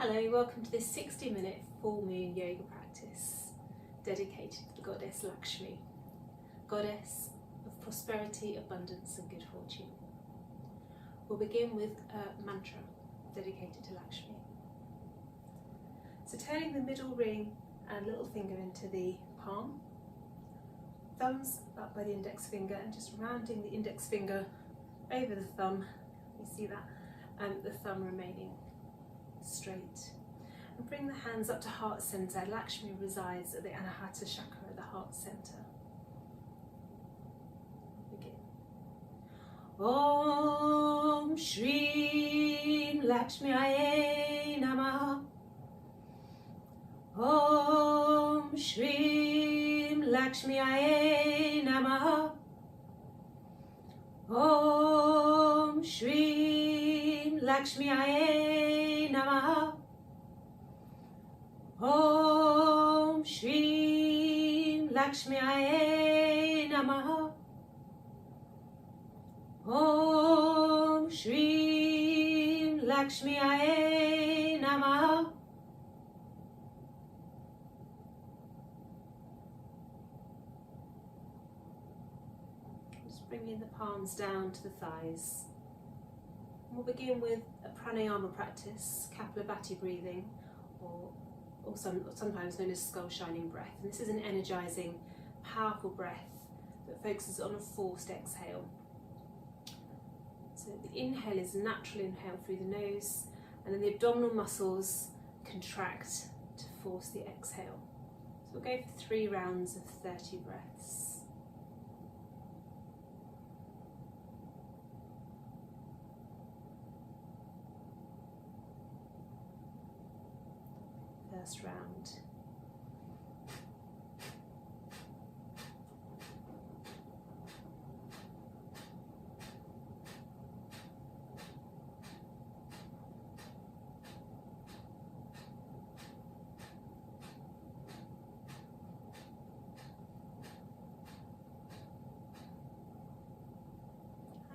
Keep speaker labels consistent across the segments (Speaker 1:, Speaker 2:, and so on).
Speaker 1: Hello, welcome to this 60-minute full moon yoga practice dedicated to the goddess Lakshmi, goddess of prosperity, abundance and good fortune. We'll begin with a mantra dedicated to Lakshmi. So turning the middle ring and little finger into the palm, thumbs up by the index finger and just rounding the index finger over the thumb, you see that, and the thumb remaining straight. And bring the hands up to heart center. Lakshmi resides at the Anahata chakra, the heart center. Begin. Om Shri Lakshmi Aye Namaha. Om Shri Lakshmi Aye Namaha. Om Shri Lakshmi Aye Namaha. Om Shri Lakshmi Aye Namaha. Om Shri Lakshmi Aye Namaha. Just bringing the palms down to the thighs. We'll begin with a pranayama practice, Kapalabhati breathing, or sometimes known as skull shining breath. And this is an energizing, powerful breath that focuses on a forced exhale. So the inhale is a natural inhale through the nose, and then the abdominal muscles contract to force the exhale. So we'll go for 3 rounds of 30 breaths. First round.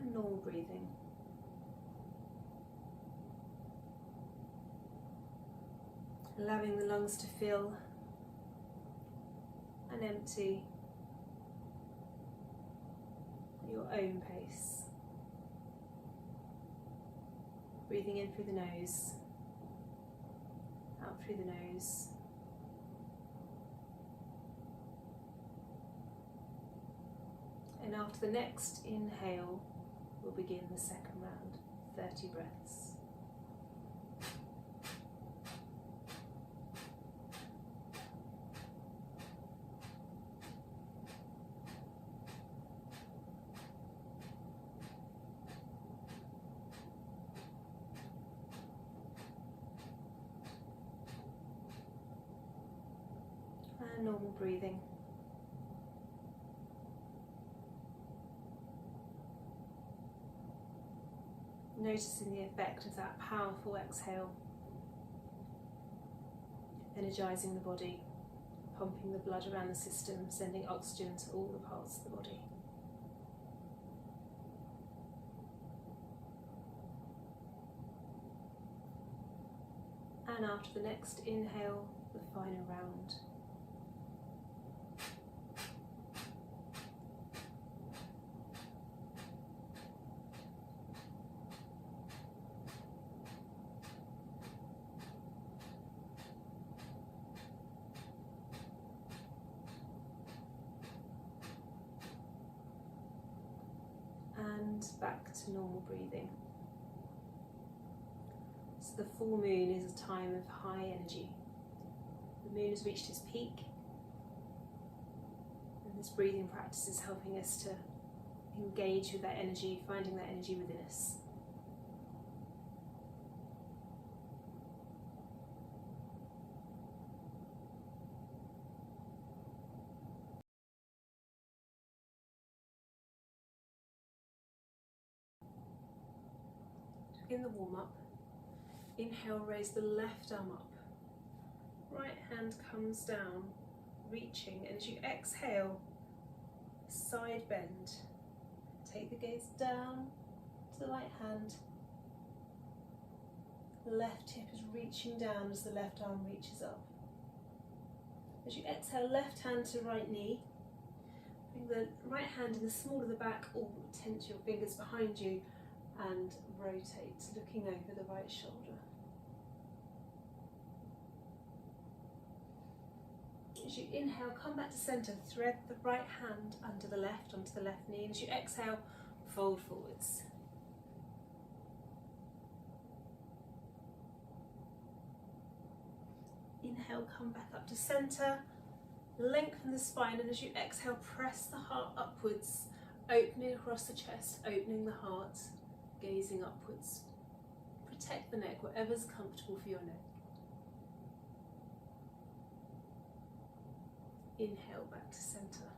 Speaker 1: And normal breathing. Allowing the lungs to fill and empty at your own pace. Breathing in through the nose, out through the nose. And after the next inhale, we'll begin the second round, 30 breaths. And normal breathing. Noticing the effect of that powerful exhale, energizing the body, pumping the blood around the system, sending oxygen to all the parts of the body. And after the next inhale, the final round. And back to normal breathing. So the full moon is a time of high energy. The moon has reached its peak, and this breathing practice is helping us to engage with that energy, finding that energy within us. In the warm-up, inhale, raise the left arm up, right hand comes down, reaching, and as you exhale, side bend. Take the gaze down to the right hand Left hip is reaching down as the left arm reaches up. As you exhale, left hand to right knee. Bring the right hand in the small of the back, or tense your fingers behind you and rotate, looking over the right shoulder. As you inhale, come back to centre, thread the right hand under the left onto the left knee. As you exhale, fold forwards. Inhale, come back up to centre, lengthen the spine, and as you exhale, press the heart upwards, opening across the chest, opening the heart, gazing upwards. Protect the neck, whatever's comfortable for your neck. Inhale, back to centre.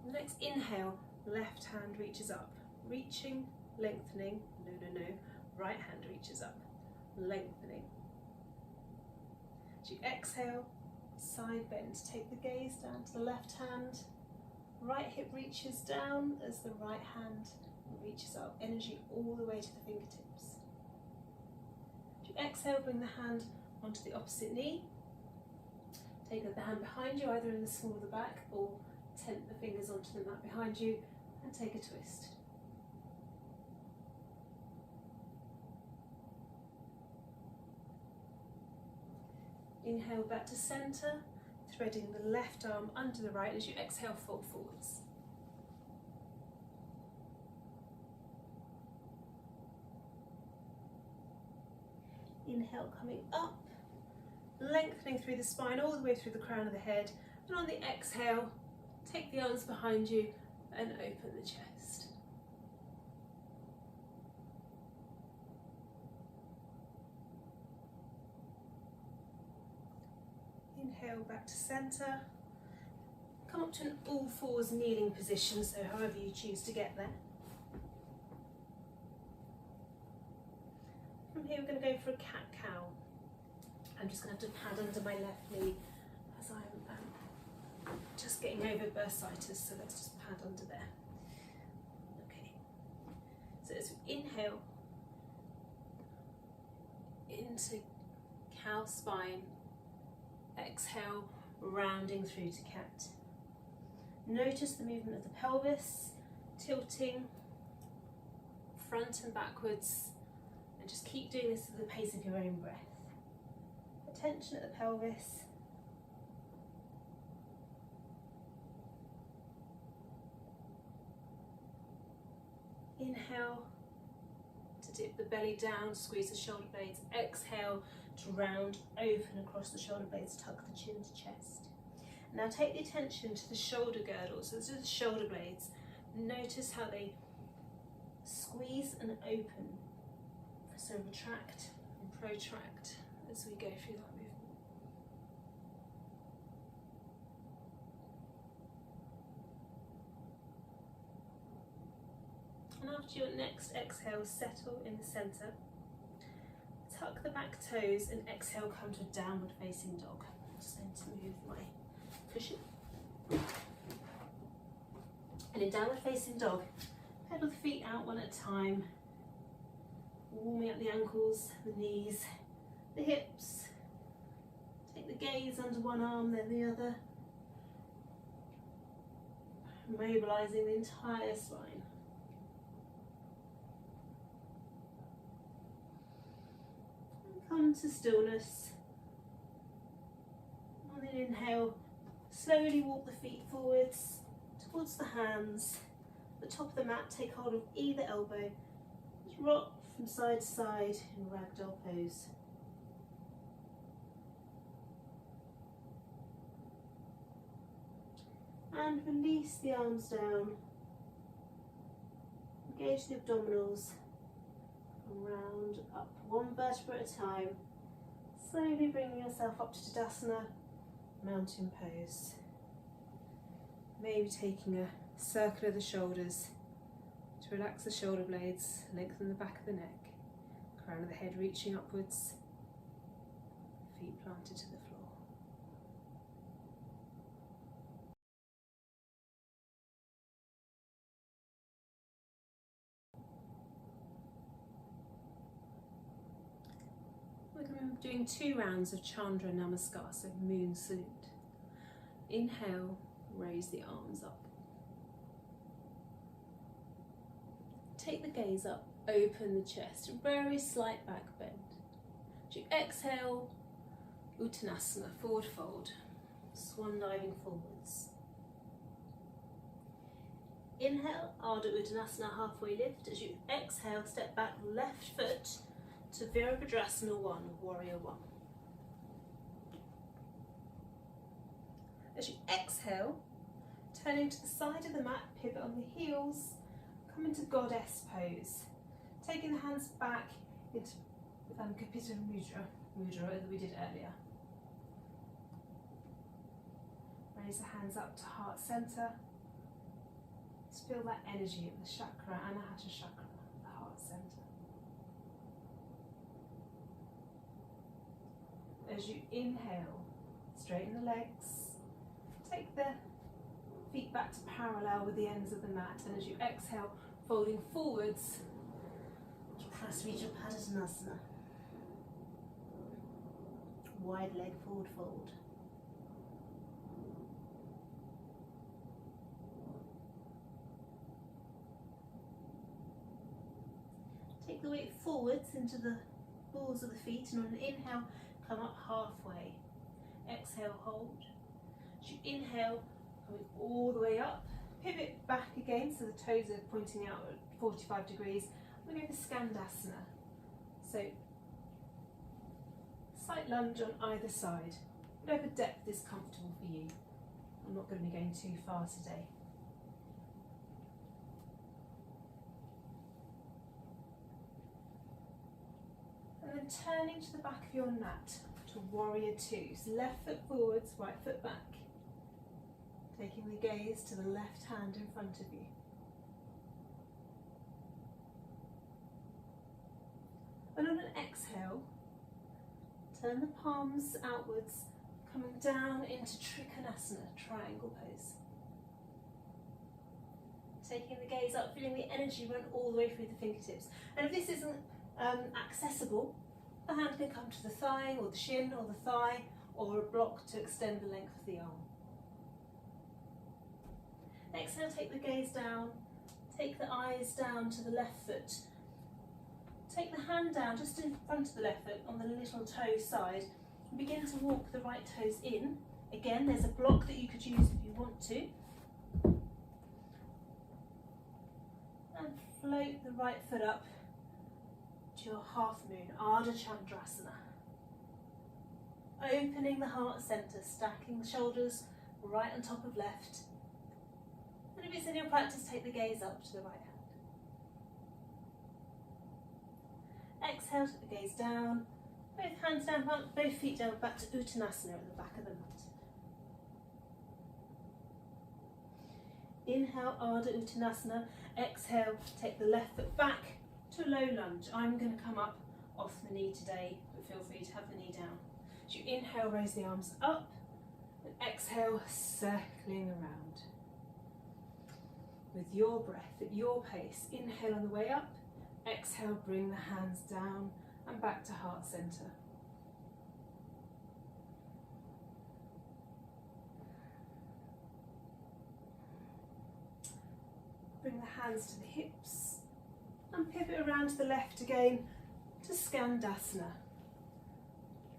Speaker 1: The next inhale, left hand reaches up, reaching, lengthening, no, right hand reaches up, lengthening. As you exhale, side bend, take the gaze down to the left hand, right hip reaches down as the right hand reaches up, energy all the way to the fingertips. As you exhale, bring the hand onto the opposite knee. Take the hand behind you, either in the small of the back, or tent the fingers onto the mat behind you and take a twist. Inhale back to centre, threading the left arm under the right. As you exhale, fold forwards. Inhale, coming up, lengthening through the spine all the way through the crown of the head, and on the exhale, take the arms behind you and open the chest. Inhale back to centre. Come up to an all fours kneeling position, so however you choose to get there. From here we're going to go for a cat-cow. I'm just going to have to pad under my left knee as I'm just getting over bursitis, so let's just pad under there. Okay, so as we inhale into cow spine, exhale, rounding through to cat. Notice the movement of the pelvis, tilting front and backwards, and just keep doing this at the pace of your own breath. Attention at the pelvis. Inhale to dip the belly down, squeeze the shoulder blades. Exhale to round open across the shoulder blades, tuck the chin to chest. Now take the attention to the shoulder girdle, so this is the shoulder blades. Notice how they squeeze and open, so retract and protract as we go through that movement. And after your next exhale, settle in the centre. Tuck the back toes and exhale, come to a downward facing dog. I'm just going to move my cushion. And in downward facing dog, pedal the feet out one at a time, warming up the ankles, the knees, the hips. Take the gaze under one arm, then the other, mobilising the entire spine. Come to stillness. On an inhale, slowly walk the feet forwards towards the hands. At the top of the mat, take hold of either elbow. Just rock from side to side in ragdoll pose. And release the arms down. Engage the abdominals. Round up one vertebra at a time, slowly bringing yourself up to Tadasana, mountain pose. Maybe taking a circle of the shoulders to relax the shoulder blades, lengthen the back of the neck, crown of the head reaching upwards, feet planted to the floor. I'm doing 2 rounds of Chandra Namaskar, so moon salute. Inhale, raise the arms up. Take the gaze up, open the chest, very slight back bend. As you exhale, Uttanasana, forward fold, swan diving forwards. Inhale, Ardha Uttanasana, halfway lift. As you exhale, step back, left foot to Virabhadrasana 1, warrior 1. As you exhale, turning to the side of the mat, pivot on the heels, come into goddess pose. Taking the hands back into Kapita Mudra that we did earlier. Raise the hands up to heart center. Just feel that energy of the chakra, Anahata chakra, the heart center. As you inhale, straighten the legs. Take the feet back to parallel with the ends of the mat, and as you exhale, folding forwards, Prasarita Padasana. Wide leg forward fold. Take the weight forwards into the balls of the feet, and on an inhale, come up halfway. Exhale, hold. As you inhale, coming all the way up, pivot back again so the toes are pointing out at 45 degrees. We're going to go for Skandasana. So, slight lunge on either side. Whatever depth is comfortable for you. I'm not going to be going too far today. And then turning to the back of your mat to warrior 2. So left foot forwards, right foot back. Taking the gaze to the left hand in front of you. And on an exhale, turn the palms outwards, coming down into Trikonasana, triangle pose. Taking the gaze up, feeling the energy run all the way through the fingertips. And if this isn't accessible, the hand can come to the thigh or the shin or the thigh, or a block to extend the length of the arm. Exhale, take the gaze down, take the eyes down to the left foot. Take the hand down just in front of the left foot on the little toe side and begin to walk the right toes in. Again, there's a block that you could use if you want to. And float the right foot up to your half moon, Ardha Chandrasana. Opening the heart center, stacking the shoulders right on top of left. And if it's in your practice, take the gaze up to the right hand. Exhale, take the gaze down, both hands down, both feet down, back to Uttanasana at the back of the mat. Inhale, Ardha Uttanasana. Exhale, take the left foot back to a low lunge. I'm going to come up off the knee today, but feel free to have the knee down. As you inhale, raise the arms up, and exhale, circling around. With your breath, at your pace, inhale on the way up, exhale, bring the hands down and back to heart center. Bring the hands to the hips and pivot around to the left again to Skandasana.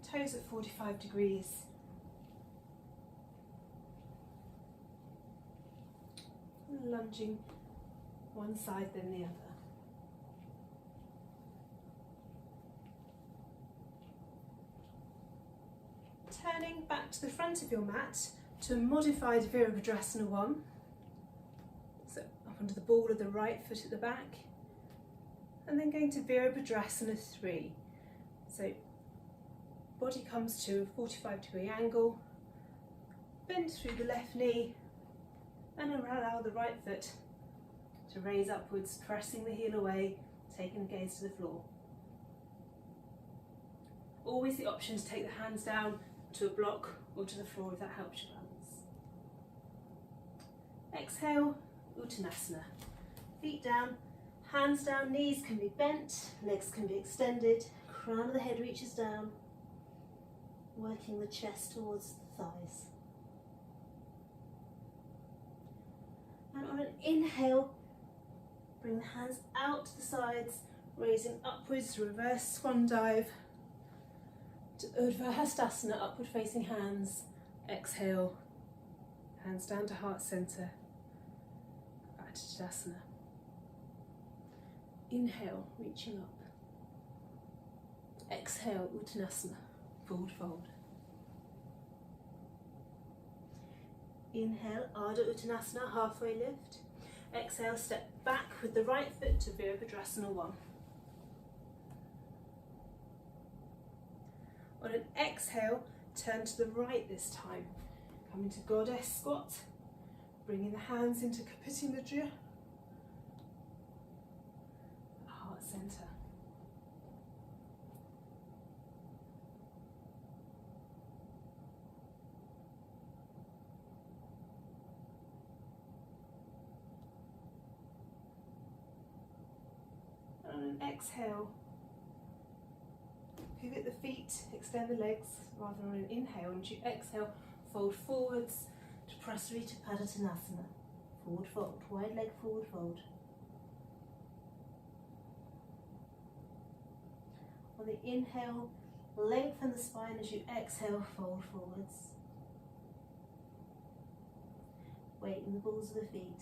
Speaker 1: Toes at 45 degrees. Lunging one side then the other. Turning back to the front of your mat to a modified Virabhadrasana 1. So up onto the ball of the right foot at the back. And then going to Virabhadrasana 3. So body comes to a 45-degree angle. Bend through the left knee and allow the right foot to raise upwards, pressing the heel away, taking the gaze to the floor. Always the option to take the hands down to a block or to the floor if that helps your balance. Exhale, Uttanasana. Feet down, hands down, knees can be bent, legs can be extended, crown of the head reaches down.
Speaker 2: working the chest towards the thighs. And on an inhale, bring the hands out to the sides, raising upwards, reverse swan dive to Urdhva Hastasana, upward facing hands. Exhale, hands down to heart center, back to Tadasana. Inhale, reaching up. Exhale, Uttanasana, forward fold. Inhale, Ardha Uttanasana, halfway lift. Exhale, step back with the right foot to Virabhadrasana 1. On an exhale, turn to the right this time. Come into Goddess squat, bringing the hands into Kapiti Mudra, heart center. On an exhale, pivot the feet, extend the legs, rather on an inhale, and as you exhale, fold forwards to Prasarita Padottanasana. Forward fold, wide leg forward fold. On the inhale, lengthen the spine. As you exhale, fold forwards. Weight in the balls of the feet.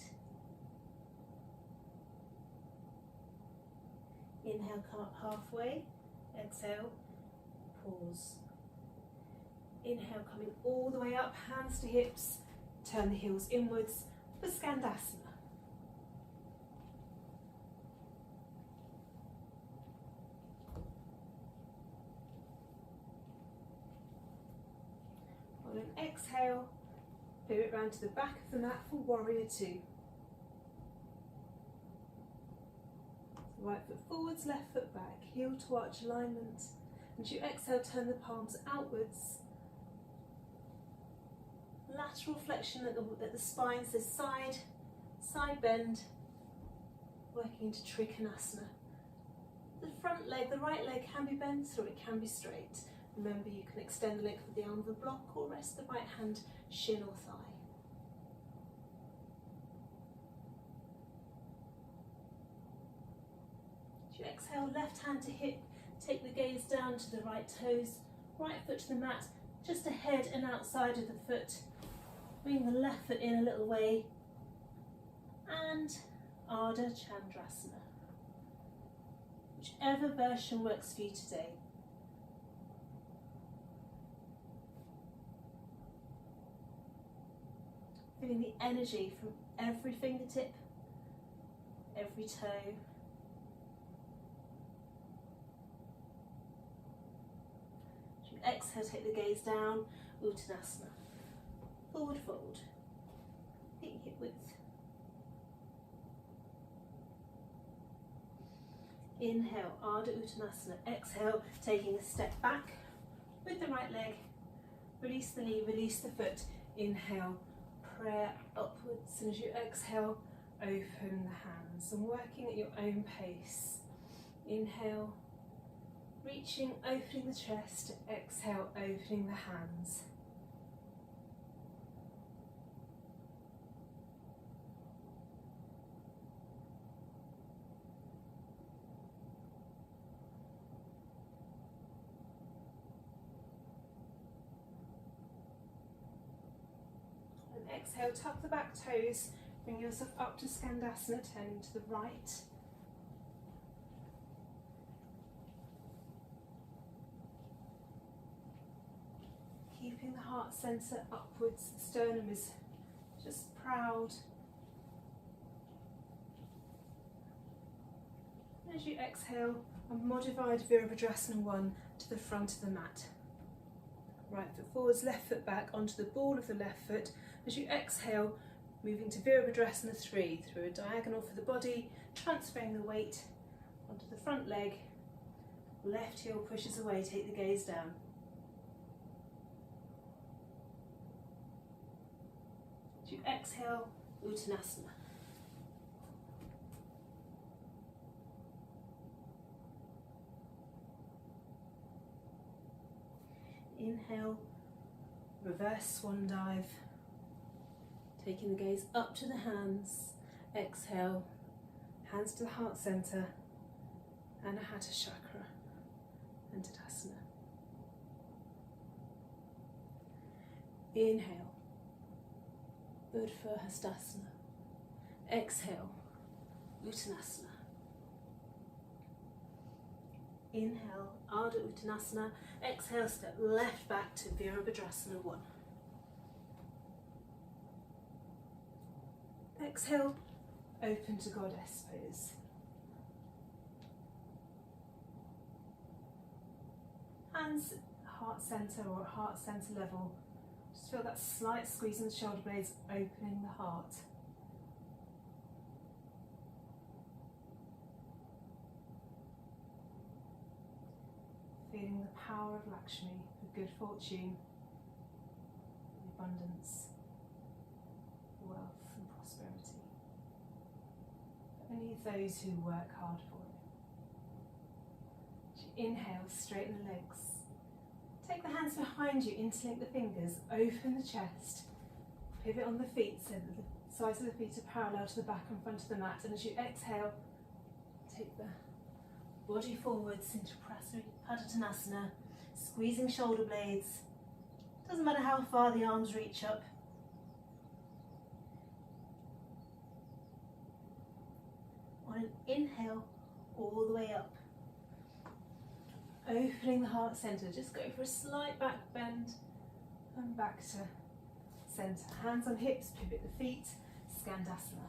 Speaker 2: Inhale, come up halfway. Exhale, pause. Inhale, coming all the way up, hands to hips. Turn the heels inwards for Skandasana. On an exhale, pivot round to the back of the mat for Warrior 2. Right foot forwards, left foot back, heel to arch alignment. As you exhale, turn the palms outwards. Lateral flexion at the spine, so side bend, working into Trikonasana. The front leg, the right leg can be bent or it can be straight. Remember, you can extend the length of the arm of the block or rest the right hand shin or thigh. As you exhale, left hand to hip, take the gaze down to the right toes, right foot to the mat, just ahead and outside of the foot. Bring the left foot in a little way, and Ardha Chandrasana. Whichever version works for you today. Feeling the energy from every fingertip, every toe. As you exhale, take the gaze down, Uttanasana. Forward fold, feet hip width. Inhale, Ardha Uttanasana. Exhale, taking a step back with the right leg. Release the knee, release the foot. Inhale, prayer upwards. And as you exhale, open the hands and working at your own pace. Inhale, reaching, opening the chest. Exhale, opening the hands. Exhale, tuck the back toes, bring yourself up to Skandasana, turning to the right. Keeping the heart centre upwards, the sternum is just proud. As you exhale, a modified Virabhadrasana 1 to the front of the mat. Right foot forwards, left foot back onto the ball of the left foot. As you exhale, moving to Virabhadrasana 3 through a diagonal for the body, transferring the weight onto the front leg. Left heel pushes away, take the gaze down. As you exhale, Uttanasana. Inhale, reverse swan dive. Taking the gaze up to the hands. Exhale, hands to the heart center, Anahata Chakra and Tadasana. Inhale, Urdhva Hastasana. Exhale, Uttanasana. Inhale, Ardha Uttanasana. Exhale, step left back to Virabhadrasana 1. Exhale, open to Goddess pose. Hands heart center or heart center level. Just feel that slight squeeze in the shoulder blades, opening the heart. Feeling the power of Lakshmi, the good fortune, the abundance, wealth and prosperity. For only those who work hard for it. As you inhale, straighten the legs. Take the hands behind you, interlink the fingers, open the chest, pivot on the feet so that the sides of the feet are parallel to the back and front of the mat. And as you exhale, take the body forwards into Padottanasana, squeezing shoulder blades. Doesn't matter how far the arms reach up. On an inhale, all the way up. Opening the heart center, just go for a slight back bend and back to center. Hands on hips, pivot the feet, Skandasana.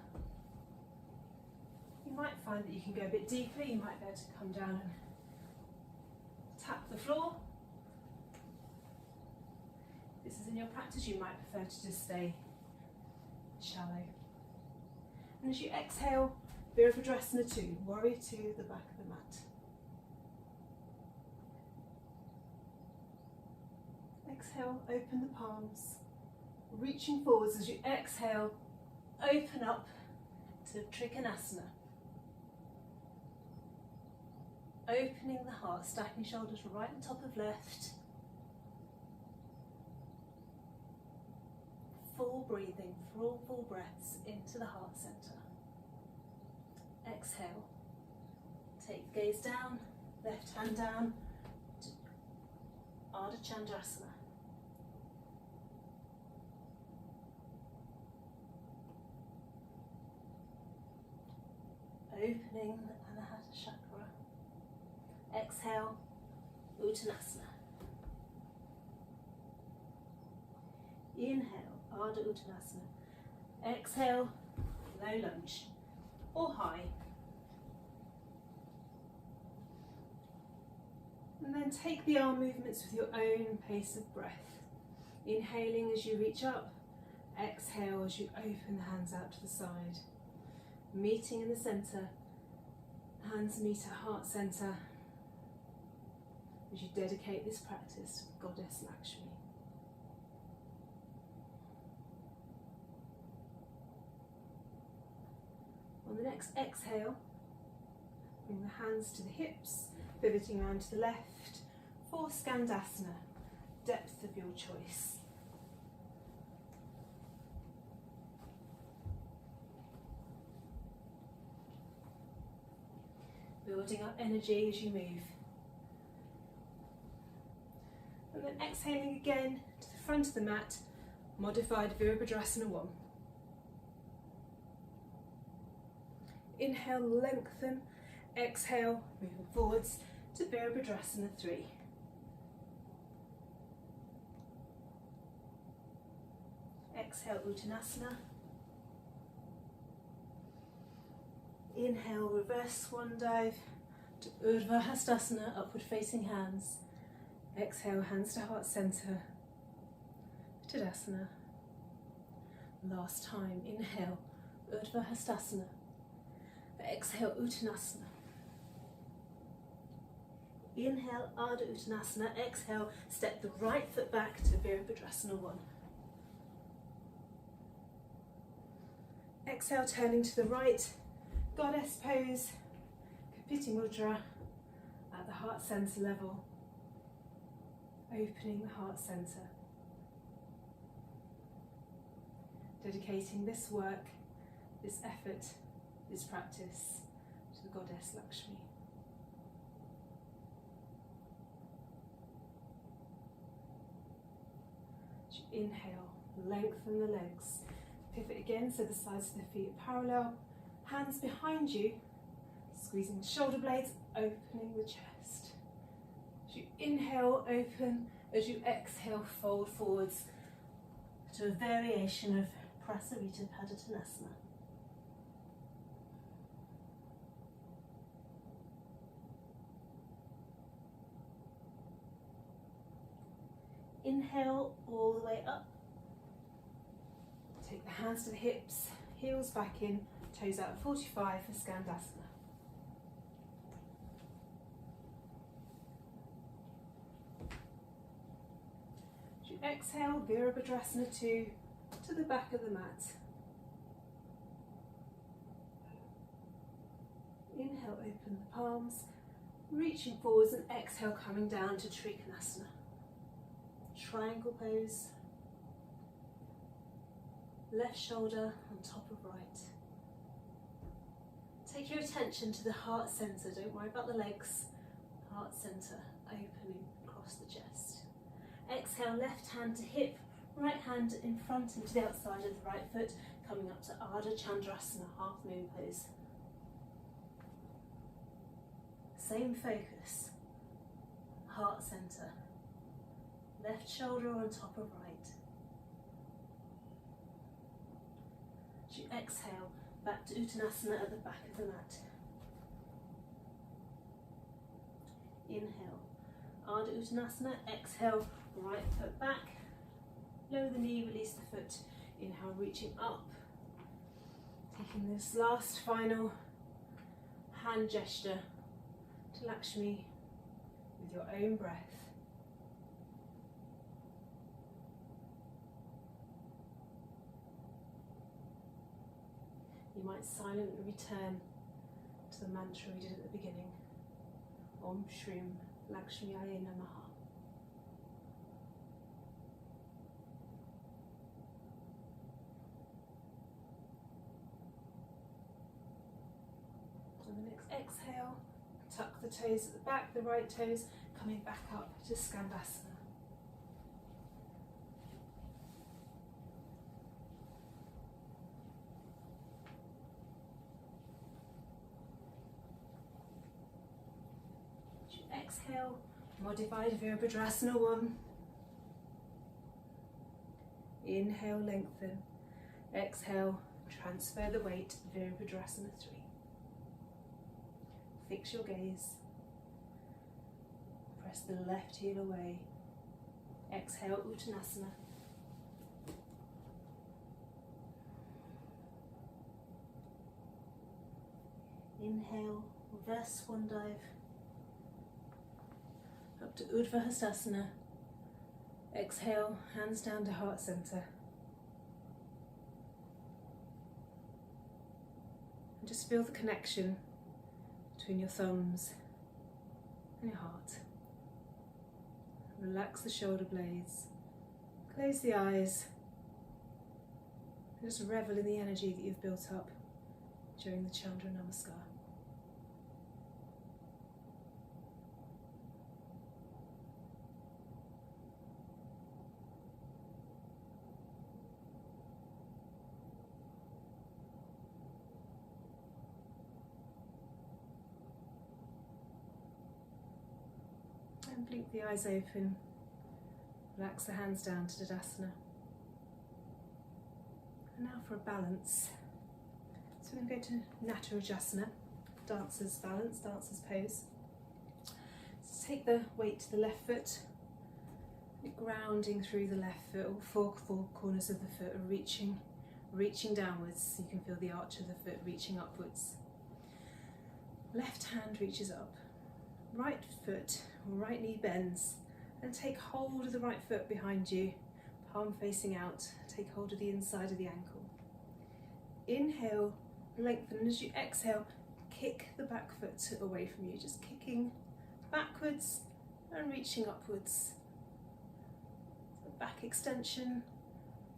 Speaker 2: You might find that you can go a bit deeper. You might be able to come down and tap the floor. If this is in your practice, you might prefer to just stay shallow. And as you exhale, Virabhadrasana 2, Warrior 2, the back of the mat. Exhale, open the palms, reaching forwards. As you exhale, open up to Trikonasana. Opening the heart, stacking shoulders right on top of left. Full breathing, full breaths into the heart center. Exhale, take the gaze down, left hand down to Ardha Chandrasana. Opening the Anahata Chakra. Exhale, Uttanasana. Inhale, Ardha Uttanasana. Exhale, low lunge or high. And then take the arm movements with your own pace of breath. Inhaling as you reach up, exhale as you open the hands out to the side. Meeting in the center, hands meet at heart center as you dedicate this practice to Goddess Lakshmi. On the next exhale, bring the hands to the hips, pivoting around to the left for Skandasana, depth of your choice. Building up energy as you move. And then exhaling again to the front of the mat, modified Virabhadrasana 1. Inhale, lengthen. Exhale, moving forwards to Virabhadrasana 3. Exhale, Uttanasana. Inhale, reverse swan dive to Urdhva Hastasana, upward facing hands. Exhale, hands to heart center, Tadasana. Last time, inhale, Urdhva Hastasana. Exhale, Uttanasana. Inhale, Ardha Uttanasana. Exhale, step the right foot back to Virabhadrasana 1. Exhale, turning to the right, Goddess pose, Kapiti Mudra at the heart center level.
Speaker 1: opening the heart center. Dedicating this work, this effort, this practice to the goddess Lakshmi. As you inhale, lengthen the legs. Pivot again so the sides of the feet are parallel. Hands behind you, squeezing the shoulder blades, opening the chest. As you inhale, open. As you exhale, fold forwards to a variation of Prasarita Padottanasana. Inhale all the way up. Take the hands to the hips, heels back in, toes out at 45 for Skandasana. As you exhale, Virabhadrasana 2 to the back of the mat. Inhale, open the palms, reaching forwards, and exhale, coming down to Trikonasana. Triangle pose. Left shoulder on top of right. Take your attention to the heart center. Don't worry about the legs. Heart center, opening across the chest. Exhale, left hand to hip, right hand in front and to the outside of the right foot, coming up to Ardha Chandrasana, half moon pose. Same focus. Heart center. Left shoulder on top of right. As you exhale, back to Uttanasana at the back of the mat. Inhale, Ardha Uttanasana. Exhale, right foot back. Lower the knee, release the foot. Inhale, reaching up. Taking this last final hand gesture to Lakshmi with your own breath. You might silently return to the mantra we did at the beginning. Om Shrim Lakshmi Aye Namaha. On the next exhale, tuck the toes at the back, the right toes coming back up to Skandasana. Exhale, modified Virabhadrasana 1. Inhale, lengthen. Exhale, transfer the weight, Virabhadrasana 3. Fix your gaze. Press the left heel away. Exhale, Uttanasana. Inhale, reverse swan dive. Up to Urdhva Hastasana. Exhale, hands down to heart center. And just feel the connection between your thumbs and your heart. Relax the shoulder blades. Close the eyes. And just revel in the energy that you've built up during the Chandra Namaskar. And blink the eyes open. Relax the hands down to Tadasana. And now for a balance. So we're going to go to Natarajasana, dancer's balance, dancer's pose. So take the weight to the left foot, grounding through the left foot. All four corners of the foot are reaching downwards. So you can feel the arch of the foot reaching upwards. Left hand reaches up. Right foot, right knee bends, and take hold of the right foot behind you, palm facing out. Take hold of the inside of the ankle. Inhale, lengthen, and as you exhale, kick the back foot away from you, just kicking backwards and reaching upwards. back extension,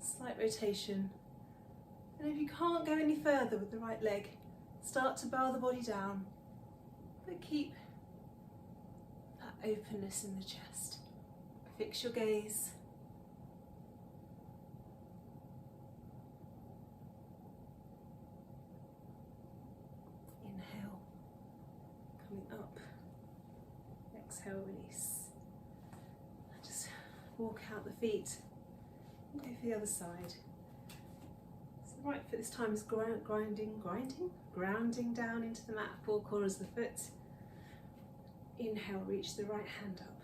Speaker 1: slight rotation. And if you can't go any further with the right leg, start to bow the body down, but keep that openness in the chest. Fix your gaze. Inhale, coming up. Exhale, release. Just walk out the feet and go for the other side. So the right foot this time is grounding down into the mat, four corners of the foot. Inhale, reach the right hand up.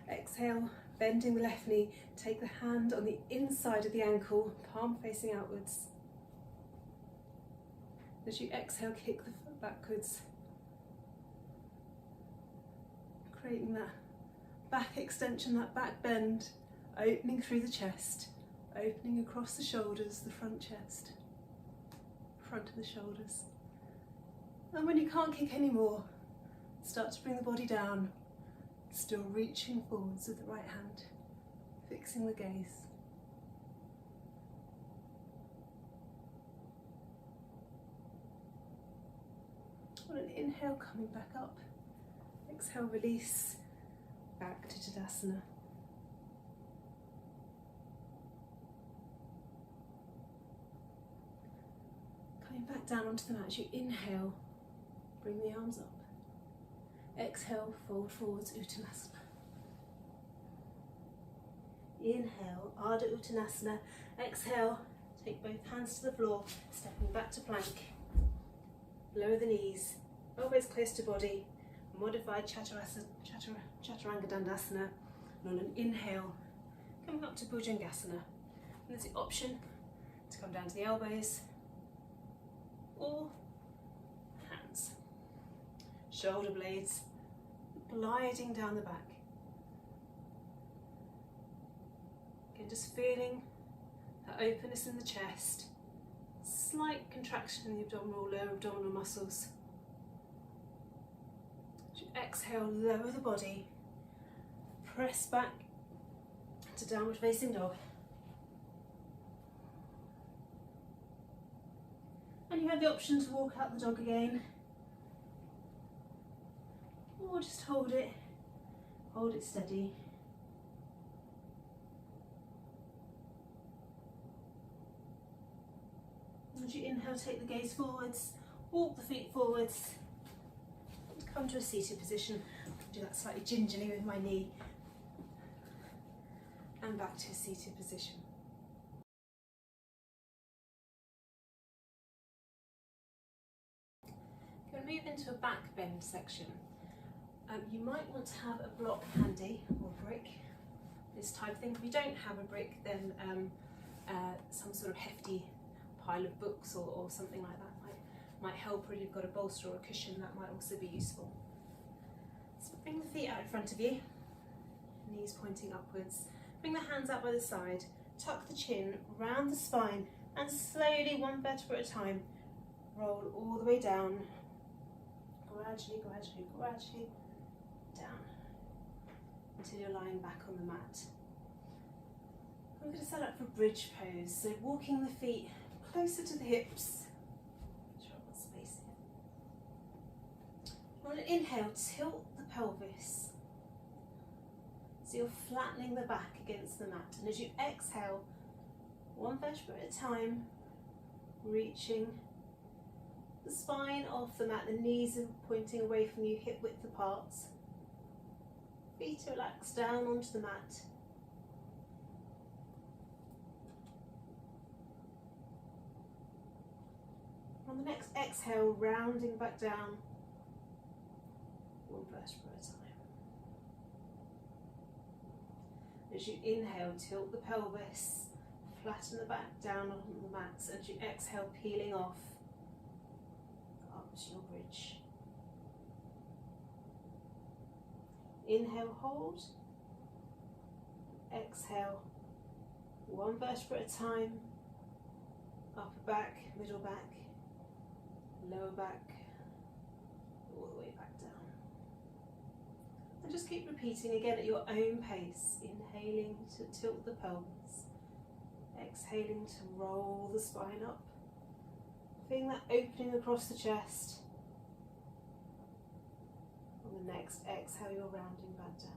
Speaker 1: Exhale, bending the left knee, take the hand on the inside of the ankle, palm facing outwards. As you exhale, kick the foot backwards, creating that back extension, that back bend, opening through the chest, opening across the shoulders, the front chest, front of the shoulders. And when you can't kick anymore, start to bring the body down, still reaching forwards with the right hand, fixing the gaze. On an inhale, coming back up. Exhale, release, back to Tadasana. Coming back down onto the mat as you inhale, bring the arms up. Exhale, fold forwards, Uttanasana. Inhale, Ardha Uttanasana. Exhale, take both hands to the floor, stepping back to plank. Lower the knees, elbows close to body. Modified Chaturanga Dandasana. And on an inhale, coming up to Bhujangasana. And there's the option to come down to the elbows or hands. Shoulder blades gliding down the back. Again, just feeling that openness in the chest, slight contraction in the lower abdominal muscles. As you exhale, lower the body, press back to downward facing dog. And you have the option to walk out the dog again, or just hold it steady. As you inhale, take the gaze forwards, walk the feet forwards, and come to a seated position. Do that slightly gingerly with my knee, and back to a seated position. We're going to move into a back bend section. You might want to have a block handy, or brick, this type of thing. If you don't have a brick, then some sort of hefty pile of books or something like that might help, or if you've got a bolster or a cushion, that might also be useful. So bring the feet out in front of you, knees pointing upwards. Bring the hands out by the side, tuck the chin, round the spine, and slowly, one vertebra at a time, roll all the way down, gradually down, until you're lying back on the mat. I'm going to set up for bridge pose, so walking the feet closer to the hips. Try what space here. On an inhale, tilt the pelvis. So you're flattening the back against the mat. And as you exhale, one vertebra at a time, reaching the spine off the mat. The knees are pointing away from you, hip width apart. Feet are relaxed down onto the mat. On the next exhale, rounding back down, one vertebra at a time. As you inhale, tilt the pelvis, flatten the back down on the mats. As you exhale, peeling off, up to your bridge. Inhale, hold. Exhale, one vertebra at a time, upper back, middle back, lower back, all the way back down.
Speaker 2: And just keep repeating again at your own pace, inhaling to tilt the pelvis, exhaling to roll the spine up, feeling that opening across the chest. On the next exhale, you're rounding back down.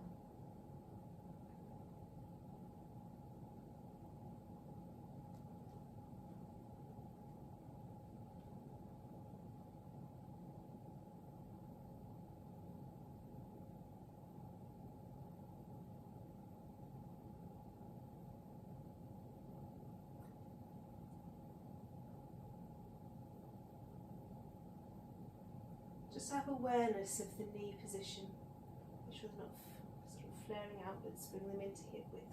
Speaker 2: Just have awareness of the knee position. Make sure they're not sort of flaring outwards, bring them into hip width.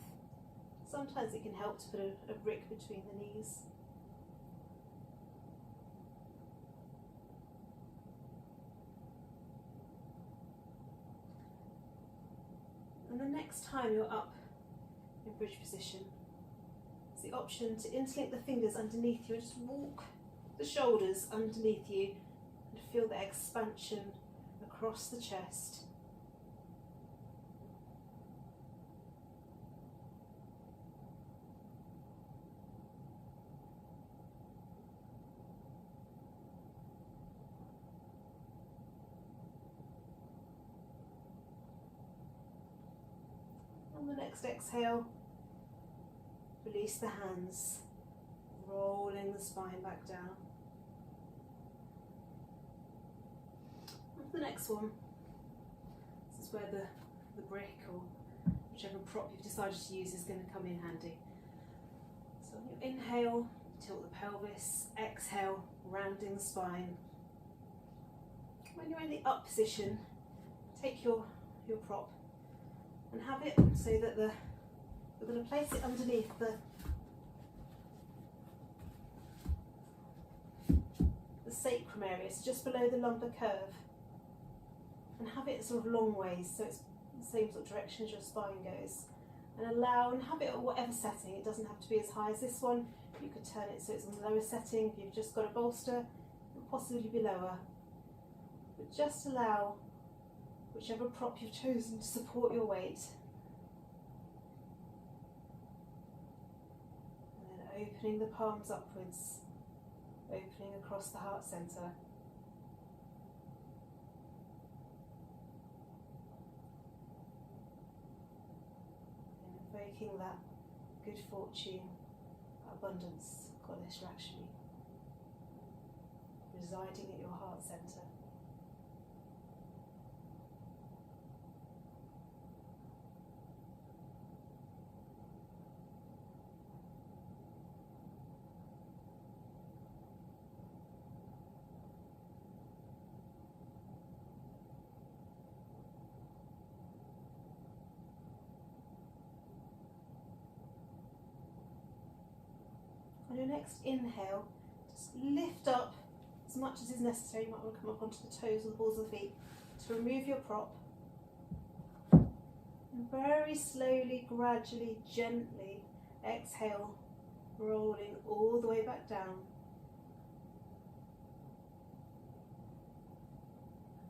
Speaker 2: Sometimes it can help to put a brick between the knees. And the next time you're up in bridge position, it's the option to interlink the fingers underneath you and just walk the shoulders underneath you and feel the expansion across the chest. On the next exhale, release the hands, rolling the spine back down. And for the next one, this is where the brick or whichever prop you've decided to use is going to come in handy. So on your inhale, tilt the pelvis, exhale, rounding the spine. When you're in the up position, take your prop and have it so that we're going to place it underneath the sacrum area, so just below the lumbar curve, and have it sort of long ways, so it's the same sort of direction as your spine goes, and allow and have it at whatever setting. It doesn't have to be as high as this one. You could turn it so it's on the lower setting if you've just got a bolster, and possibly be lower, but just allow whichever prop you've chosen to support your weight. And then opening the palms upwards, opening across the heart centre. And invoking that good fortune, abundance, Goddess Lakshmi, residing at your heart centre. On your next inhale, just lift up as much as is necessary. You might want to come up onto the toes or the balls of the feet to remove your prop. And very slowly, gradually, gently exhale, rolling all the way back down.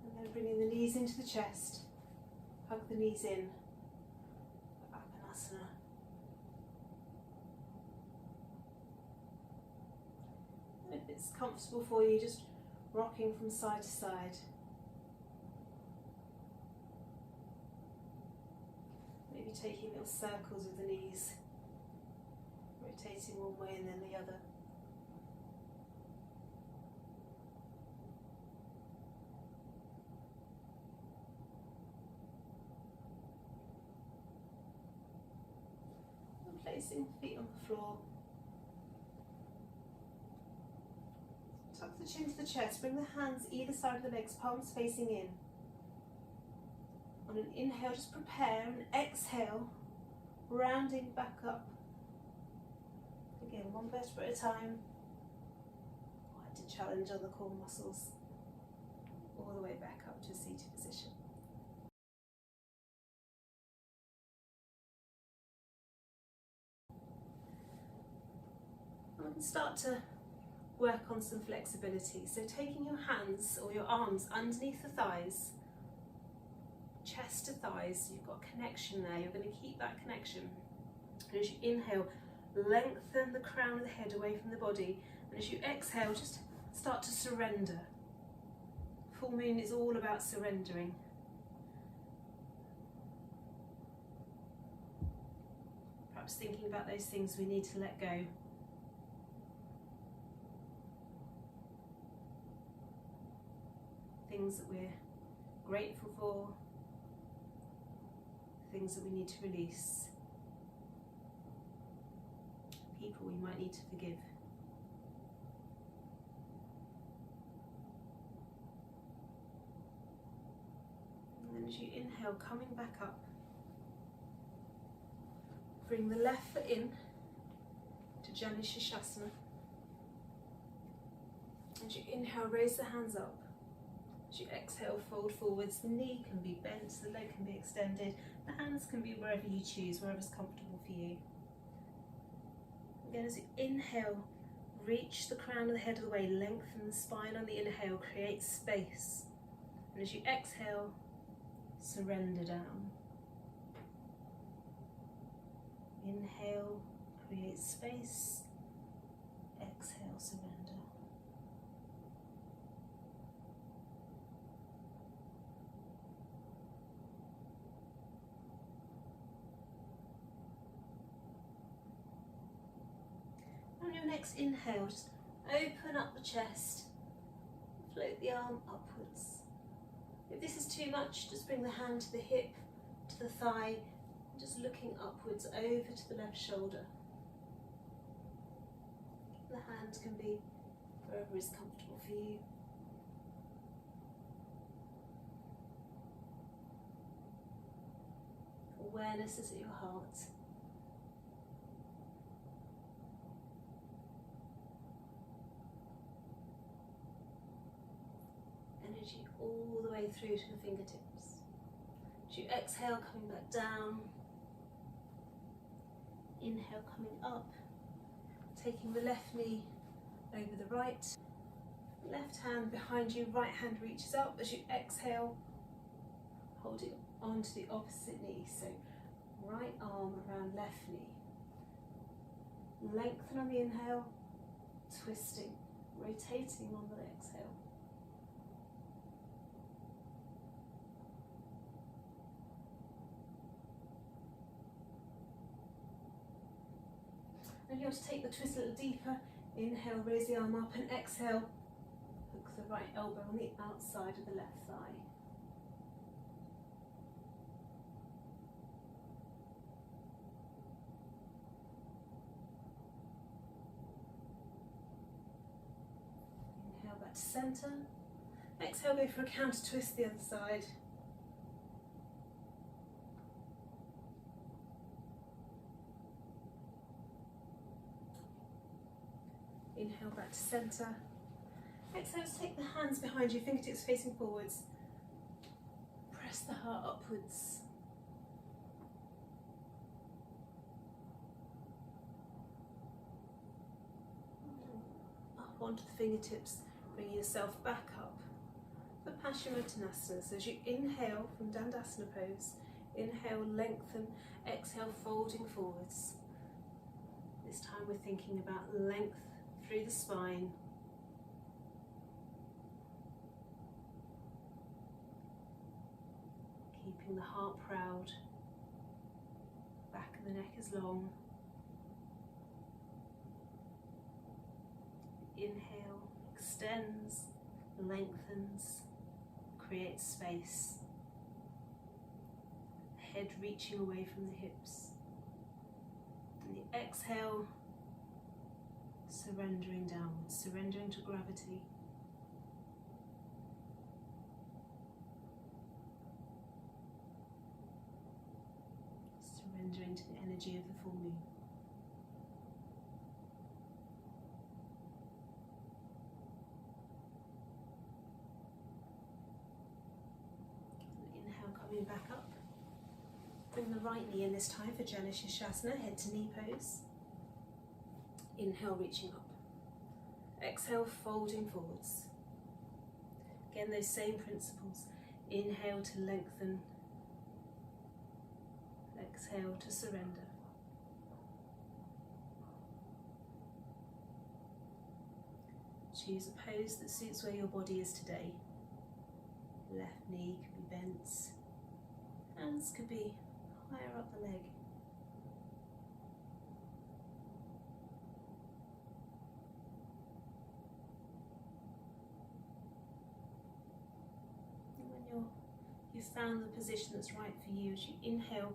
Speaker 2: And then bringing the knees into the chest, hug the knees in, Apanasana. If it's comfortable for you, just rocking from side to side. Maybe taking little circles with the knees, rotating one way and then the other. And placing feet on the floor. Tuck the chin to the chest, bring the hands either side of the legs, palms facing in. On an inhale, just prepare, and exhale, rounding back up. Again, one vertebra at a time. Quite a challenge on the core muscles. All the way back up to a seated position. And start to work on some flexibility. So taking your hands or your arms underneath the thighs chest to thighs. You've got connection there. You're going to keep that connection. And as you inhale, lengthen the crown of the head away from the body. And as you exhale, just start to surrender. Full moon is all about surrendering. Perhaps thinking about those things we need to let go. Things that we're grateful for, things that we need to release, people we might need to forgive. And then as you inhale, coming back up, bring the left foot in to Janu Sirsasana. As you inhale, raise the hands up. As you exhale, fold forwards. The knee can be bent, the leg can be extended. The hands can be wherever you choose, wherever's comfortable for you. Again, as you inhale, reach the crown of the head of the way, lengthen the spine on the inhale, create space. And as you exhale, surrender down. Inhale, create space. Exhale, surrender. On your next inhale, just open up the chest, float the arm upwards. If this is too much, just bring the hand to the hip, to the thigh, just looking upwards over to the left shoulder. The hand can be wherever is comfortable for you. Awareness is at your heart. Energy all the way through to the fingertips. As you exhale, coming back down. Inhale, coming up. Taking the left knee over the right. Left hand behind you, right hand reaches up. As you exhale, holding onto the opposite knee. So right arm around left knee. Lengthen on the inhale, twisting, rotating on the exhale. And you want to take the twist a little deeper. Inhale, raise the arm up, and exhale, hook the right elbow on the outside of the left thigh. Inhale back to centre. Exhale, go for a counter twist the other side. Inhale back to centre. Exhale, take the hands behind you, fingertips facing forwards. Press the heart upwards. Up onto the fingertips, bring yourself back up for Paschimottanasana. So as you inhale from Dandasana pose, inhale, lengthen, exhale, folding forwards. This time we're thinking about length through the spine. Keeping the heart proud. Back of the neck is long. Inhale, extends, lengthens, creates space. Head reaching away from the hips. And the exhale, surrendering downwards, surrendering to gravity. Surrendering to the energy of the full moon. Inhale, coming back up. Bring the right knee in this time for Janu Sirsasana, head to knee pose. Inhale, reaching up. Exhale, folding forwards. Again, those same principles. Inhale to lengthen, exhale to surrender. Choose a pose that suits where your body is today. Left knee could be bent, hands could be higher up the leg. And when you've found the position that's right for you, as you inhale,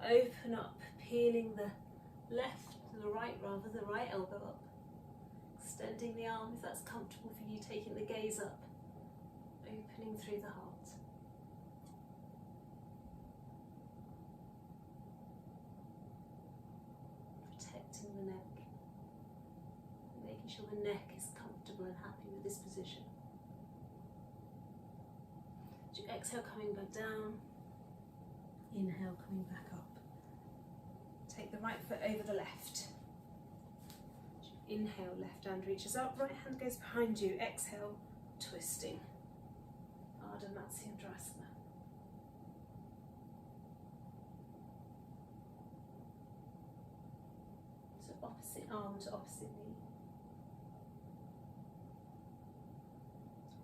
Speaker 2: open up, peeling the left to the right rather, the right elbow up. Extending the arm if that's comfortable for you, taking the gaze up, opening through the heart. Protecting the neck, making sure the neck is comfortable and happy with this position. As you exhale, coming back down, inhale, coming back up. Take the right foot over the left. Inhale, left hand reaches up, right hand goes behind you. Exhale, twisting. Ardha Matsyendrasana. So opposite arm to opposite knee.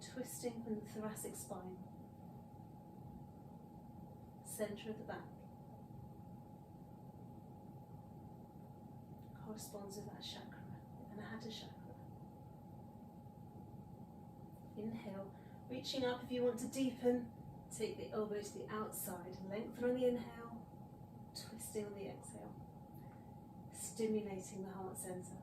Speaker 2: Twisting from the thoracic spine. Centre of the back. Corresponds with that chakra, the Anahata chakra. Inhale, reaching up if you want to deepen. Take the elbow to the outside, lengthen on the inhale, twisting on the exhale. Stimulating the heart centre.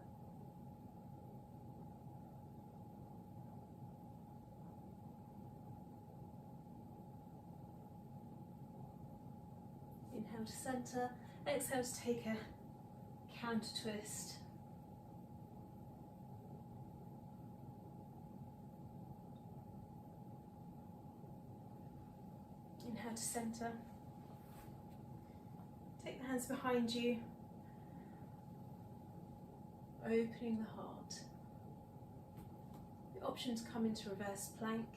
Speaker 2: Inhale to centre, exhale to take a counter twist. Inhale to centre. Take the hands behind you, opening the heart. The option to come into reverse plank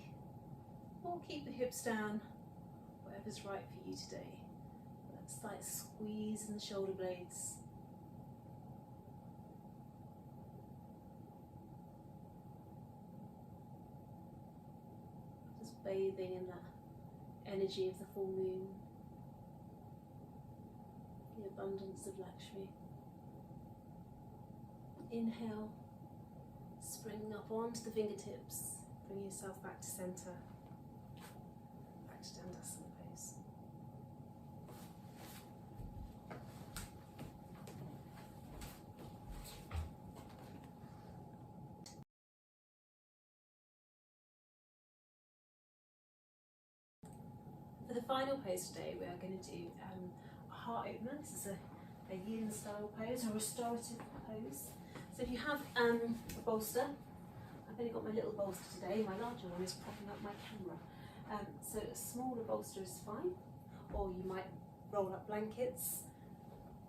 Speaker 2: or keep the hips down, whatever's right for you today. That slight squeeze in the shoulder blades. Just bathing in that energy of the full moon, the abundance of Lakshmi. Inhale, springing up onto the fingertips, bring yourself back to centre, back to Dandasana pose. For the final pose today, we are going to do a heart opener. This is a yin style pose, a restorative pose. So if you have a bolster, I've only got my little bolster today, my larger one is propping up my camera. So a smaller bolster is fine, or you might roll up blankets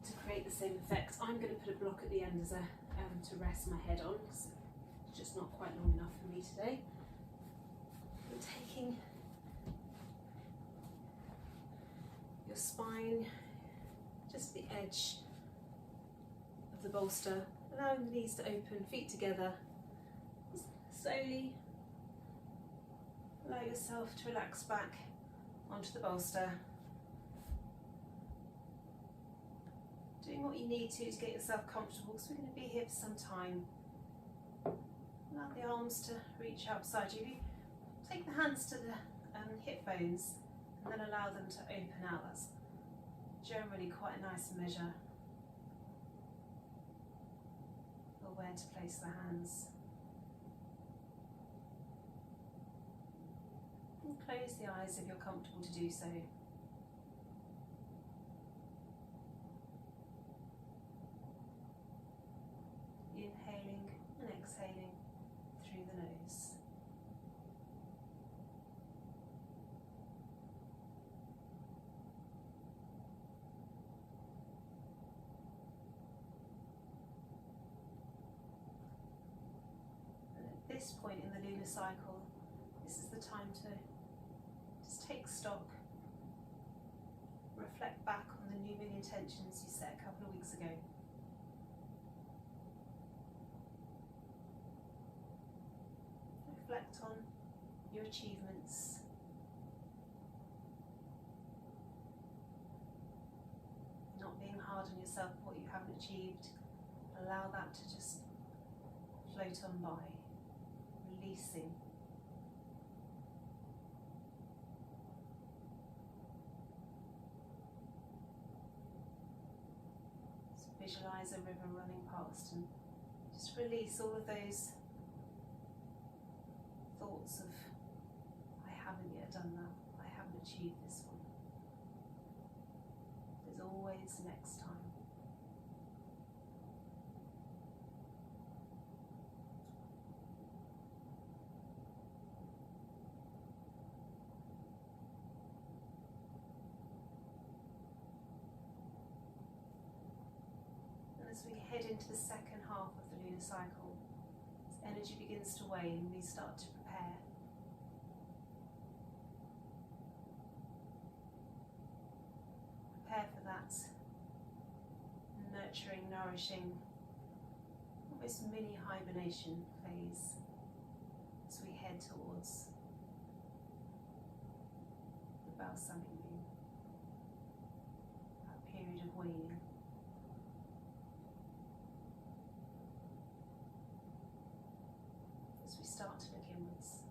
Speaker 2: to create the same effect. I'm going to put a block at the end as to rest my head on, because it's just not quite long enough for me today. I'm taking your spine, just the edge of the bolster, allowing the knees to open, feet together. Slowly allow yourself to relax back onto the bolster. Doing what you need to get yourself comfortable, because we're going to be here for some time. Allow the arms to reach out beside you. Take the hands to the hip bones and then allow them to open out. That's generally quite a nice measure for where to place the hands. And close the eyes if you're comfortable to do so. Inhaling and exhaling through the nose. And at this point in the lunar cycle, this is the time to just take stock reflect back on the New Moon intentions you set a couple of weeks ago. Reflect on your achievements. Not being hard on yourself for what you haven't achieved. Allow that to just float on by, releasing. So visualize a river running past and just release all of those thoughts of, I haven't yet done that, I haven't achieved this one. There's always next time. And as we head into the second half of the lunar cycle, as energy begins to wane, we start to prepare. Prepare for that nurturing, nourishing, almost mini hibernation phase as we head towards the balsamic moon, that period of waning. As we start to look inwards.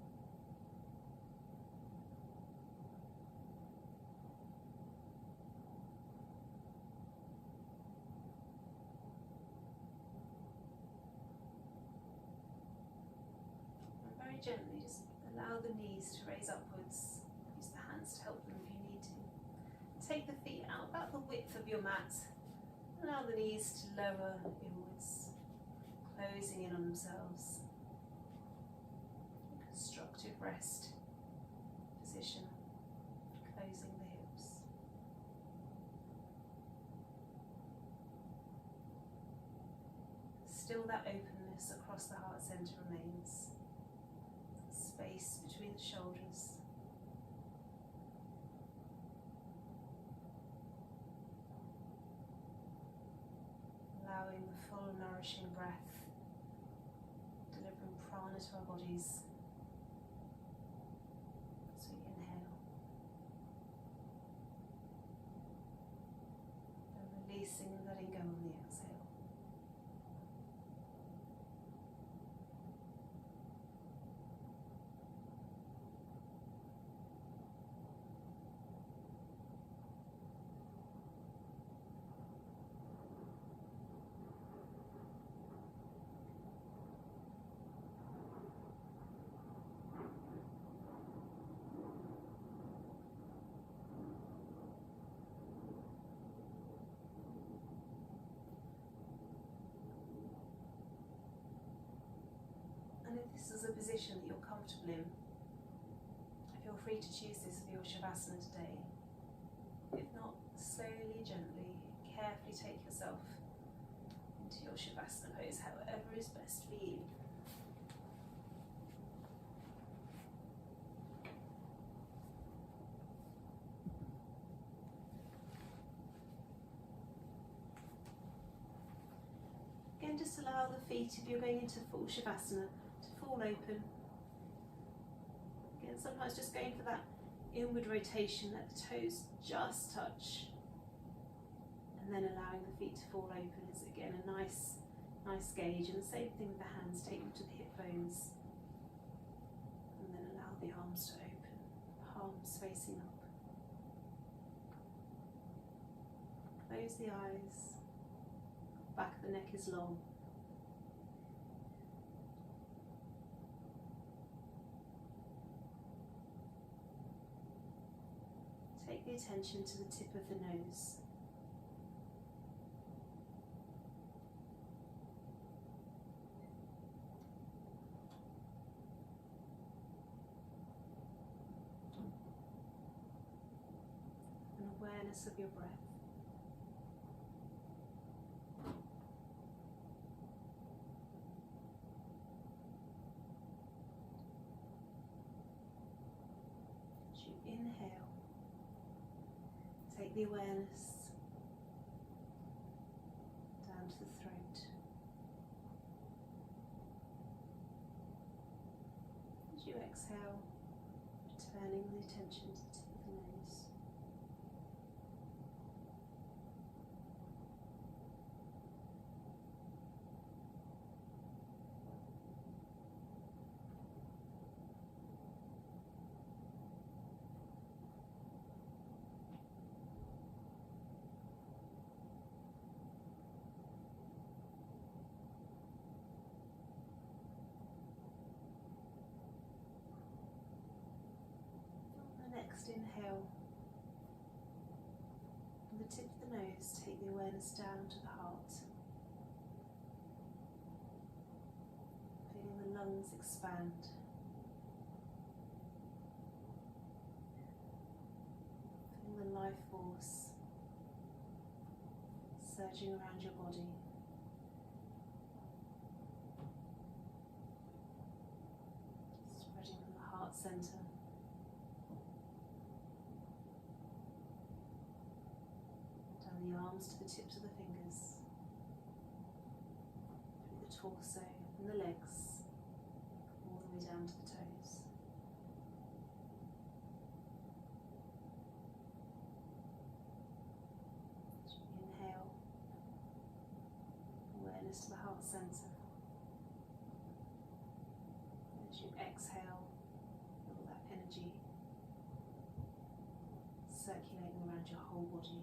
Speaker 2: And very gently just allow the knees to raise upwards. Use the hands to help them if you need to. Take the feet out about the width of your mat. Allow the knees to lower inwards, closing in on themselves. Constructive rest position, closing the hips. Still that openness across the heart centre remains. Space between the shoulders. Allowing the full nourishing breath, delivering prana to our bodies. As we inhale and releasing and letting go on the exhale. And if this is a position that you're comfortable in, feel free to choose this for your Shavasana today. If not, slowly, gently, carefully take yourself into your Shavasana pose, however is best for you. Again, just allow the feet, if you're going into full Shavasana, to fall open. Again, sometimes just going for that inward rotation, let the toes just touch. And then allowing the feet to fall open is again a nice gauge. And the same thing with the hands, take them to the hip bones. And then allow the arms to open, palms facing up. Close the eyes. Back of the neck is long. Take the attention to the tip of the nose. An awareness of your breath. Inhale, take the awareness down to the throat. As you exhale, returning the attention to the tip of the nose. Next inhale, from the tip of the nose, take the awareness down to the heart, feeling the lungs expand, feeling the life force surging around your body. Spreading from the heart centre the arms to the tips of the fingers, through the torso and the legs, all the way down to the toes. As you inhale, awareness to the heart centre. As you exhale, all that energy circulating around your whole body.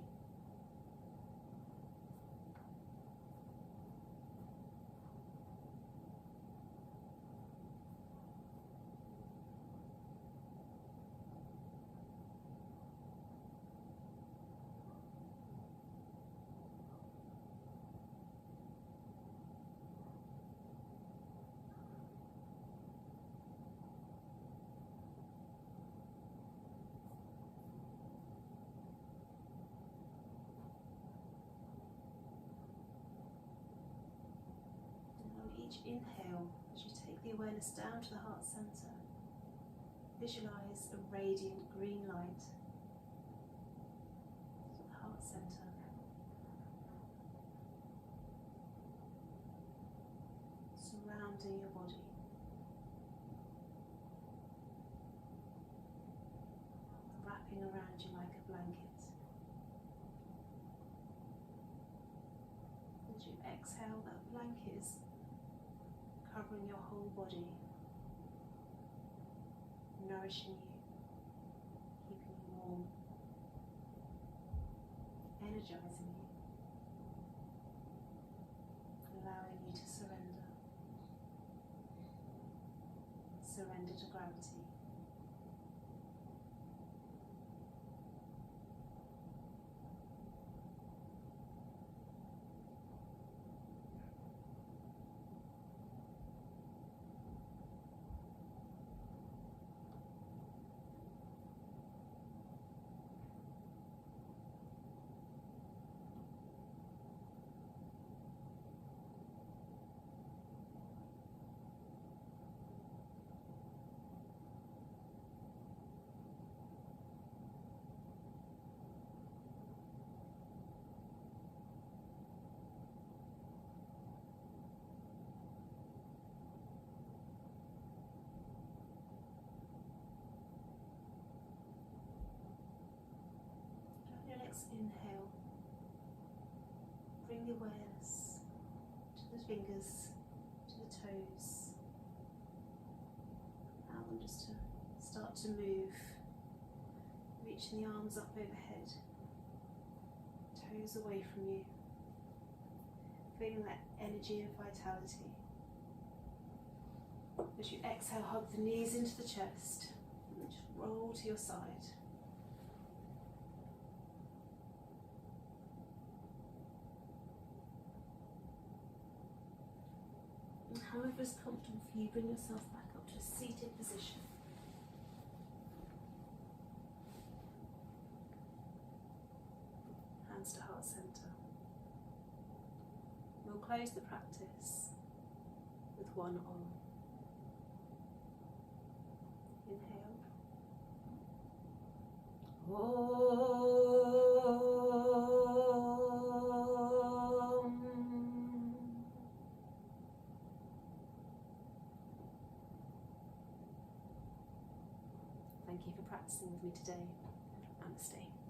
Speaker 2: Each inhale, as you take the awareness down to the heart centre, visualise a radiant green light to the heart centre, surrounding your body. Wrapping around you like a blanket. As you exhale, that blanket is covering your whole body, nourishing you, keeping you warm, energizing you, allowing you to surrender. Surrender to gravity. Inhale, bring the awareness to the fingers, to the toes. Allow them just to start to move, reaching the arms up overhead, toes away from you, feeling that energy and vitality. As you exhale, hug the knees into the chest and just roll to your side. However is comfortable for you, bring yourself back up to a seated position. Hands to heart centre. We'll close the practice with one on. Inhale. Oh. Thank you for practicing with me today. Namaste.